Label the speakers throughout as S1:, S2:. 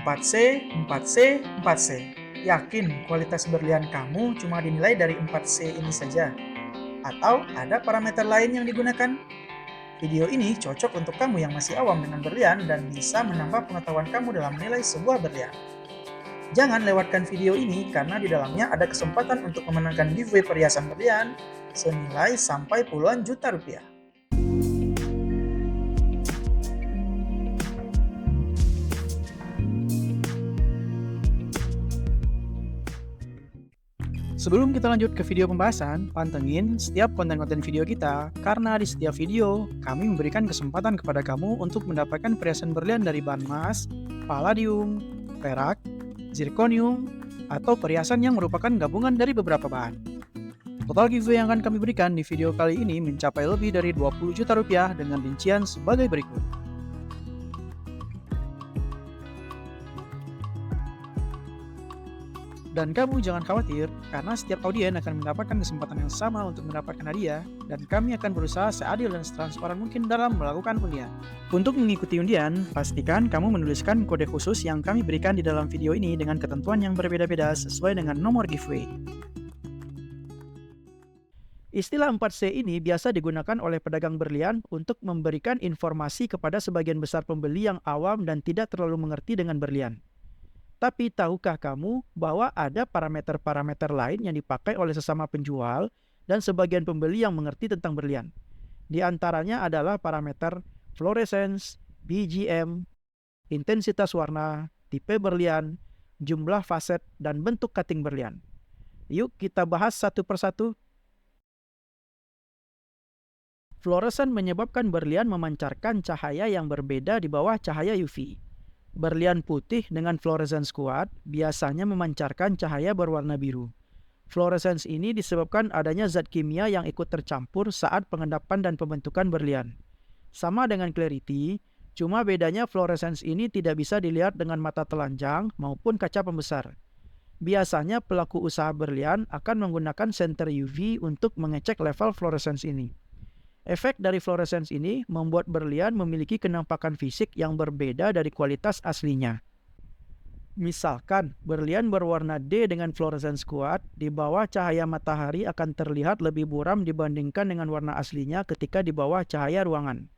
S1: 4C, 4C, 4C. Yakin kualitas berlian kamu cuma dinilai dari 4C ini saja? Atau ada parameter lain yang digunakan? Video ini cocok untuk kamu yang masih awam dengan berlian dan bisa menambah pengetahuan kamu dalam menilai sebuah berlian. Jangan lewatkan video ini karena di dalamnya ada kesempatan untuk memenangkan giveaway perhiasan berlian senilai sampai puluhan juta rupiah.
S2: Sebelum kita lanjut ke video pembahasan, pantengin setiap konten-konten video kita, karena di setiap video, kami memberikan kesempatan kepada kamu untuk mendapatkan perhiasan berlian dari bahan emas, palladium, perak, zirconium, atau perhiasan yang merupakan gabungan dari beberapa bahan. Total giveaway yang akan kami berikan di video kali ini mencapai lebih dari 20 juta rupiah dengan rincian sebagai berikut. Dan kamu jangan khawatir, karena setiap audien akan mendapatkan kesempatan yang sama untuk mendapatkan hadiah, dan kami akan berusaha seadil dan setransparan mungkin dalam melakukan undian. Untuk mengikuti undian, pastikan kamu menuliskan kode khusus yang kami berikan di dalam video ini dengan ketentuan yang berbeda-beda sesuai dengan nomor giveaway. Istilah 4C ini biasa digunakan oleh pedagang berlian untuk memberikan informasi kepada sebagian besar pembeli yang awam dan tidak terlalu mengerti dengan berlian. Tapi tahukah kamu bahwa ada parameter-parameter lain yang dipakai oleh sesama penjual dan sebagian pembeli yang mengerti tentang berlian? Di antaranya adalah parameter fluorescence, BGM, intensitas warna, tipe berlian, jumlah faset, dan bentuk cutting berlian. Yuk kita bahas satu persatu. Fluorescence menyebabkan berlian memancarkan cahaya yang berbeda di bawah cahaya UV. Berlian putih dengan fluorescence kuat biasanya memancarkan cahaya berwarna biru. Fluorescence ini disebabkan adanya zat kimia yang ikut tercampur saat pengendapan dan pembentukan berlian. Sama dengan clarity, cuma bedanya fluorescence ini tidak bisa dilihat dengan mata telanjang maupun kaca pembesar. Biasanya pelaku usaha berlian akan menggunakan senter UV untuk mengecek level fluorescence ini. Efek dari fluorescence ini membuat berlian memiliki kenampakan fisik yang berbeda dari kualitas aslinya. Misalkan, berlian berwarna D dengan fluorescence kuat di bawah cahaya matahari akan terlihat lebih buram dibandingkan dengan warna aslinya ketika di bawah cahaya ruangan.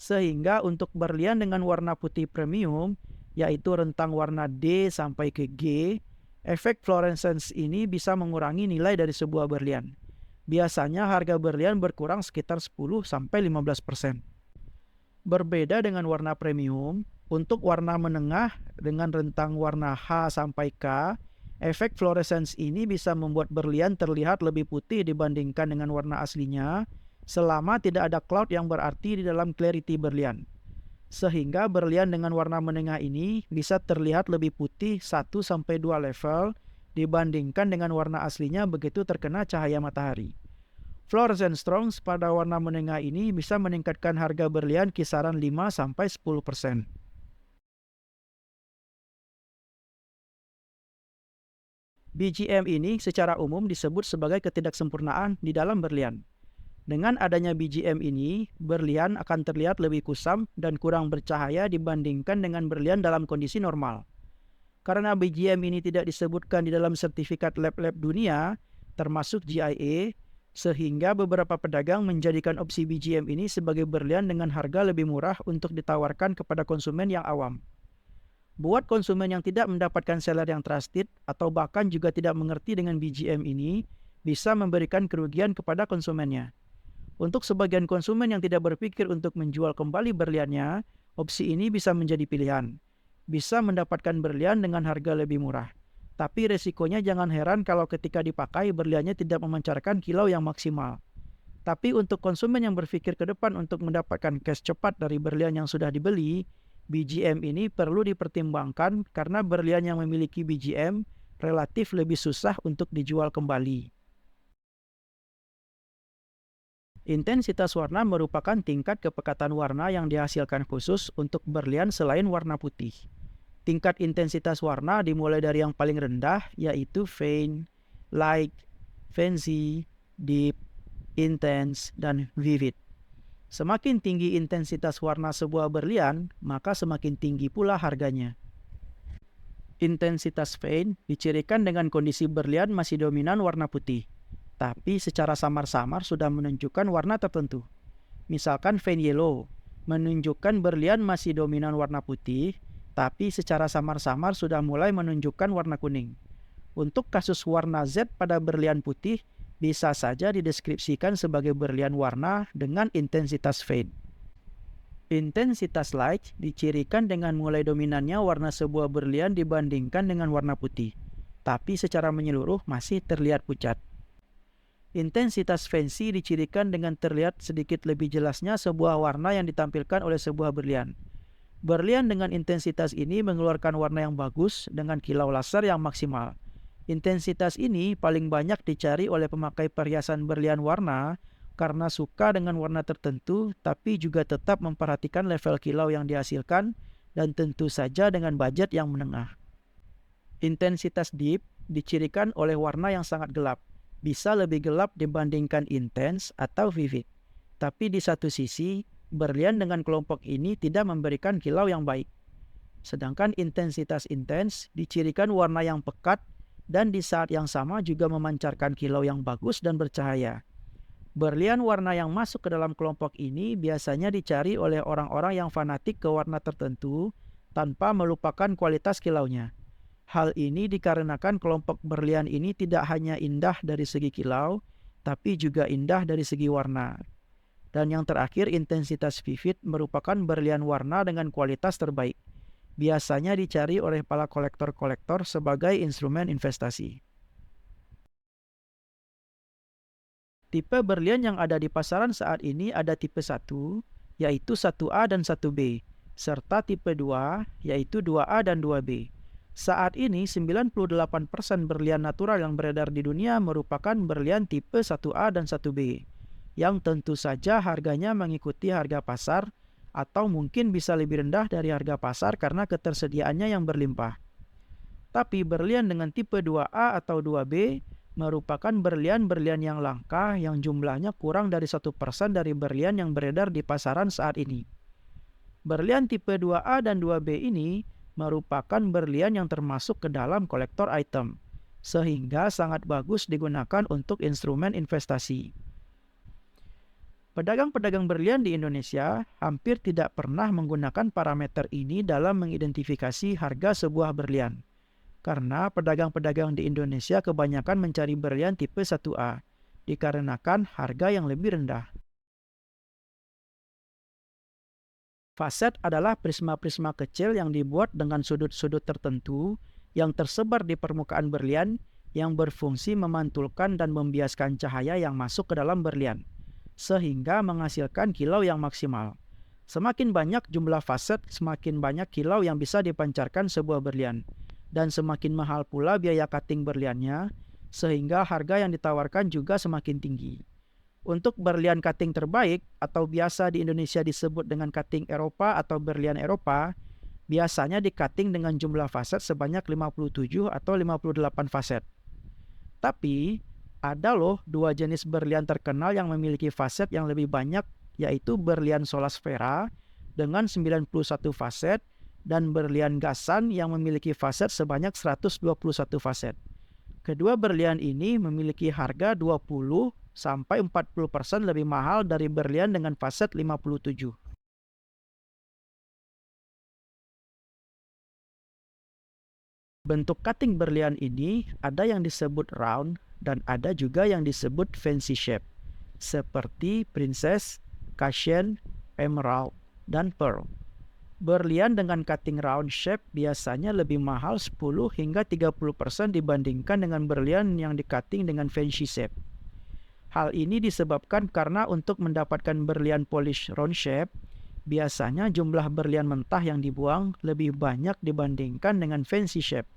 S2: Sehingga untuk berlian dengan warna putih premium, yaitu rentang warna D sampai ke G, efek fluorescence ini bisa mengurangi nilai dari sebuah berlian. Biasanya harga berlian berkurang sekitar 10-15%. Berbeda dengan warna premium, untuk warna menengah dengan rentang warna H sampai K, efek fluorescence ini bisa membuat berlian terlihat lebih putih dibandingkan dengan warna aslinya, selama tidak ada cloud yang berarti di dalam clarity berlian. Sehingga berlian dengan warna menengah ini bisa terlihat lebih putih 1-2 level dibandingkan dengan warna aslinya begitu terkena cahaya matahari. Fluorescence Strongs pada warna menengah ini bisa meningkatkan harga berlian kisaran 5-10%. BGM ini secara umum disebut sebagai ketidaksempurnaan di dalam berlian. Dengan adanya BGM ini, berlian akan terlihat lebih kusam dan kurang bercahaya dibandingkan dengan berlian dalam kondisi normal. Karena BGM ini tidak disebutkan di dalam sertifikat lab-lab dunia, termasuk GIA, sehingga beberapa pedagang menjadikan opsi BGM ini sebagai berlian dengan harga lebih murah untuk ditawarkan kepada konsumen yang awam. Buat konsumen yang tidak mendapatkan seller yang trusted atau bahkan juga tidak mengerti dengan BGM ini, bisa memberikan kerugian kepada konsumennya. Untuk sebagian konsumen yang tidak berpikir untuk menjual kembali berliannya, opsi ini bisa menjadi pilihan. Bisa mendapatkan berlian dengan harga lebih murah. Tapi resikonya jangan heran kalau ketika dipakai berliannya tidak memancarkan kilau yang maksimal. Tapi untuk konsumen yang berpikir ke depan untuk mendapatkan cash cepat dari berlian yang sudah dibeli, BGM ini perlu dipertimbangkan karena berlian yang memiliki BGM relatif lebih susah untuk dijual kembali. Intensitas warna merupakan tingkat kepekatan warna yang dihasilkan khusus untuk berlian selain warna putih. Tingkat intensitas warna dimulai dari yang paling rendah, yaitu faint, light, fancy, deep, intense, dan vivid. Semakin tinggi intensitas warna sebuah berlian, maka semakin tinggi pula harganya. Intensitas vein dicirikan dengan kondisi berlian masih dominan warna putih, tapi secara samar-samar sudah menunjukkan warna tertentu. Misalkan vein yellow, menunjukkan berlian masih dominan warna putih, tapi secara samar-samar sudah mulai menunjukkan warna kuning. Untuk kasus warna Z pada berlian putih, bisa saja dideskripsikan sebagai berlian warna dengan intensitas vein. Intensitas light dicirikan dengan mulai dominannya warna sebuah berlian dibandingkan dengan warna putih, tapi secara menyeluruh masih terlihat pucat. Intensitas fancy dicirikan dengan terlihat sedikit lebih jelasnya sebuah warna yang ditampilkan oleh sebuah berlian. Berlian dengan intensitas ini mengeluarkan warna yang bagus dengan kilau laser yang maksimal. Intensitas ini paling banyak dicari oleh pemakai perhiasan berlian warna karena suka dengan warna tertentu, tapi juga tetap memperhatikan level kilau yang dihasilkan dan tentu saja dengan budget yang menengah. Intensitas deep dicirikan oleh warna yang sangat gelap, bisa lebih gelap dibandingkan intense atau vivid. Tapi di satu sisi, berlian dengan kelompok ini tidak memberikan kilau yang baik. Sedangkan intensitas intense dicirikan warna yang pekat dan di saat yang sama juga memancarkan kilau yang bagus dan bercahaya. Berlian warna yang masuk ke dalam kelompok ini biasanya dicari oleh orang-orang yang fanatik ke warna tertentu tanpa melupakan kualitas kilaunya. Hal ini dikarenakan kelompok berlian ini tidak hanya indah dari segi kilau, tapi juga indah dari segi warna. Dan yang terakhir, intensitas vivid merupakan berlian warna dengan kualitas terbaik. Biasanya dicari oleh para kolektor-kolektor sebagai instrumen investasi. Tipe berlian yang ada di pasaran saat ini ada tipe 1, yaitu 1A dan 1B, serta tipe 2, yaitu 2A dan 2B. Saat ini, 98% berlian natural yang beredar di dunia merupakan berlian tipe 1A dan 1B, yang tentu saja harganya mengikuti harga pasar atau mungkin bisa lebih rendah dari harga pasar karena ketersediaannya yang berlimpah. Tapi berlian dengan tipe 2A atau 2B merupakan berlian-berlian yang langka yang jumlahnya kurang dari 1% dari berlian yang beredar di pasaran saat ini. Berlian tipe 2A dan 2B ini merupakan berlian yang termasuk ke dalam kolektor item, sehingga sangat bagus digunakan untuk instrumen investasi. Pedagang-pedagang berlian di Indonesia hampir tidak pernah menggunakan parameter ini dalam mengidentifikasi harga sebuah berlian. Karena pedagang-pedagang di Indonesia kebanyakan mencari berlian tipe 1A, dikarenakan harga yang lebih rendah. Faset adalah prisma-prisma kecil yang dibuat dengan sudut-sudut tertentu yang tersebar di permukaan berlian yang berfungsi memantulkan dan membiaskan cahaya yang masuk ke dalam berlian, sehingga menghasilkan kilau yang maksimal. Semakin banyak jumlah faset, semakin banyak kilau yang bisa dipancarkan sebuah berlian. Dan semakin mahal pula biaya cutting berliannya, sehingga harga yang ditawarkan juga semakin tinggi. Untuk berlian cutting terbaik, atau biasa di Indonesia disebut dengan cutting Eropa atau berlian Eropa, biasanya di-cutting dengan jumlah faset sebanyak 57 atau 58 faset. Tapi, ada loh dua jenis berlian terkenal yang memiliki faset yang lebih banyak, yaitu berlian Solasfera dengan 91 faset, dan berlian gasan yang memiliki faset sebanyak 121 faset. Kedua berlian ini memiliki harga 20-40% lebih mahal dari berlian dengan faset 57. Bentuk cutting berlian ini ada yang disebut round dan ada juga yang disebut fancy shape, seperti princess, Casian, emerald, dan pearl. Berlian dengan cutting round shape biasanya lebih mahal 10 hingga 30% dibandingkan dengan berlian yang di-cutting dengan fancy shape. Hal ini disebabkan karena untuk mendapatkan berlian polish round shape, biasanya jumlah berlian mentah yang dibuang lebih banyak dibandingkan dengan fancy shape.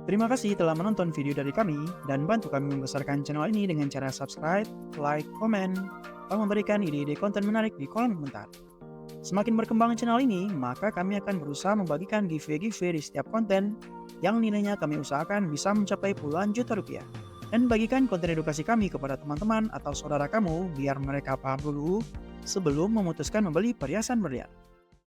S2: Terima kasih telah menonton video dari kami dan bantu kami membesarkan channel ini dengan cara subscribe, like, komen, atau memberikan ide-ide konten menarik di kolom komentar. Semakin berkembang channel ini, maka kami akan berusaha membagikan giveaway-giveaway di setiap konten yang nilainya kami usahakan bisa mencapai puluhan juta rupiah. Dan bagikan konten edukasi kami kepada teman-teman atau saudara kamu biar mereka paham dulu sebelum memutuskan membeli perhiasan berlian.